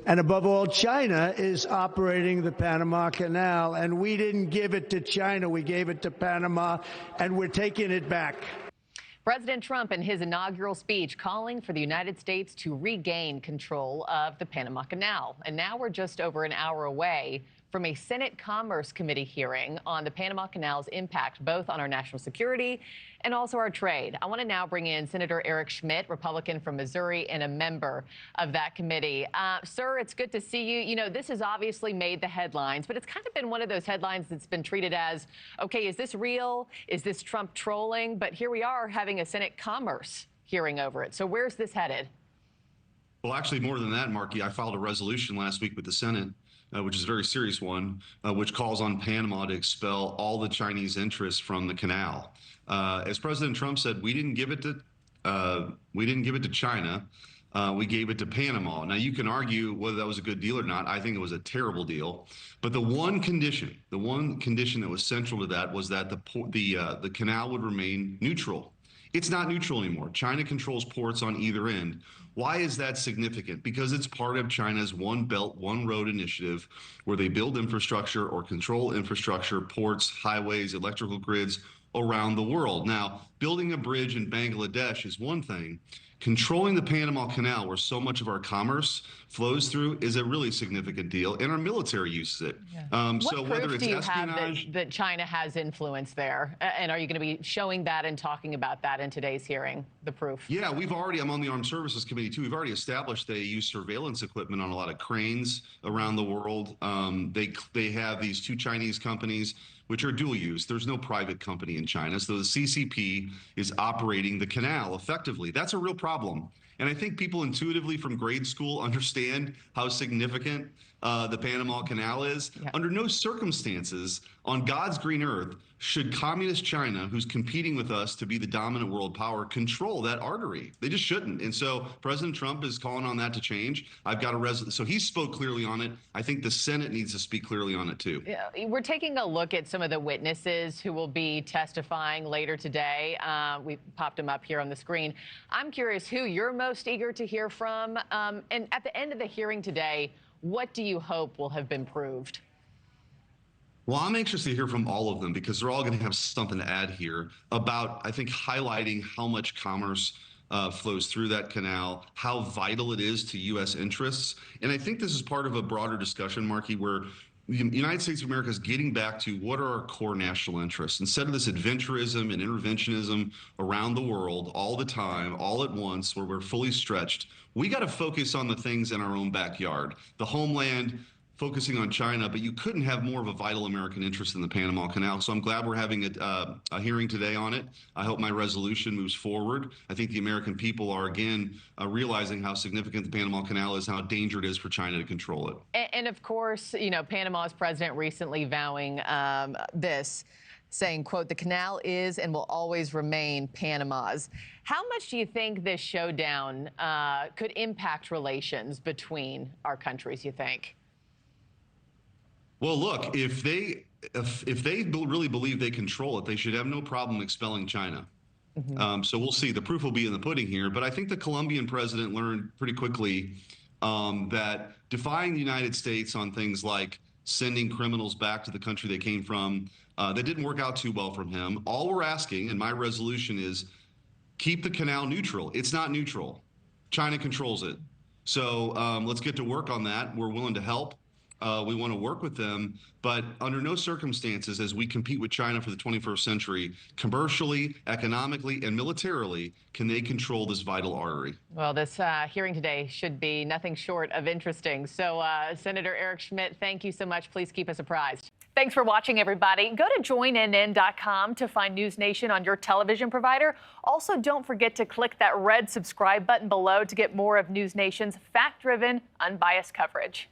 And above all, China is operating the Panama Canal, and we didn't give it to China. We gave it to Panama, and we're taking it back. President Trump in his inaugural speech calling for the United States to regain control of the Panama Canal. And now we're just over an hour away from a Senate Commerce Committee hearing on the Panama Canal's impact both on our national security and also our trade. I want to now bring in Senator Eric Schmitt, Republican from Missouri and a member of that committee. Sir, it's good to see you. You know, this has obviously made the headlines, but it's kind of been one of those headlines that's been treated as, okay, is this real? Is this Trump trolling? But here we are having a Senate Commerce hearing over it. So where's this headed? Well, actually, more than that, Markie, I filed a resolution last week with the Senate, which is a very serious one, which calls on Panama to expel all the Chinese interests from the canal. As President Trump said, we didn't give it to China. We gave it to Panama. Now, you can argue whether that was a good deal or not. I think it was a terrible deal. But the one condition that was central to that was that the canal would remain neutral. It's not neutral anymore. China controls ports on either end. Why is that significant? Because it's part of China's One Belt, One Road initiative, where they build infrastructure or control infrastructure, ports, highways, electrical grids around the world. Now, building a bridge in Bangladesh is one thing. Controlling the Panama Canal, where so much of our commerce flows through, is a really significant deal, and our military uses it. Yeah. So whether it's espionage, that China has influence there, and are you going to be showing that and talking about that in today's hearing, the proof? Yeah, I'm on the Armed Services Committee too. We've already established they use surveillance equipment on a lot of cranes around the world. They have these two Chinese companies which are dual use. There's no private company in China. So the CCP is operating the canal effectively. That's a real problem. And I think people intuitively from grade school understand how significant the Panama Canal is. Yeah. Under no circumstances on God's green earth should communist China, who's competing with us to be the dominant world power, control that artery. They just shouldn't. And so President Trump is calling on that to change. I've got so he spoke clearly on it. I think the Senate needs to speak clearly on it too. Yeah, we're taking a look at some of the witnesses who will be testifying later today. We popped them up here on the screen. I'm curious who you're most eager to hear from. And at the end of the hearing today, what do you hope will have been proved? Well, I'm anxious to hear from all of them because they're all going to have something to add here about, I think, highlighting how much commerce flows through that canal, how vital it is to U.S. interests. And I think this is part of a broader discussion, Markie, where the United States of America is getting back to what are our core national interests. Instead of this adventurism and interventionism around the world all the time, all at once, where we're fully stretched, we got to focus on the things in our own backyard, the homeland, focusing on China, but you couldn't have more of a vital American interest in the Panama Canal. So I'm glad we're having a hearing today on it. I hope my resolution moves forward. I think the American people are, again, realizing how significant the Panama Canal is, how dangerous it is for China to control it. And of course, you know, Panama's president recently vowing this, saying, quote, the canal is and will always remain Panama's. How much do you think this showdown could impact relations between our countries, you think? Well, look, if they really believe they control it, they should have no problem expelling China. Mm-hmm. So we'll see. The proof will be in the pudding here. But I think the Colombian president learned pretty quickly that defying the United States on things like sending criminals back to the country they came from, that didn't work out too well from him. All we're asking, and my resolution is, keep the canal neutral. It's not neutral. China controls it. So let's get to work on that. We're willing to help. We want to work with them, but under no circumstances, as we compete with China for the 21st century, commercially, economically, and militarily, can they control this vital artery. Well, this hearing today should be nothing short of interesting. So, Senator Eric Schmitt, thank you so much. Please keep us apprised. Thanks for watching, everybody. Go to joinnn.com to find NewsNation on your television provider. Also, don't forget to click that red subscribe button below to get more of NewsNation's fact-driven, unbiased coverage.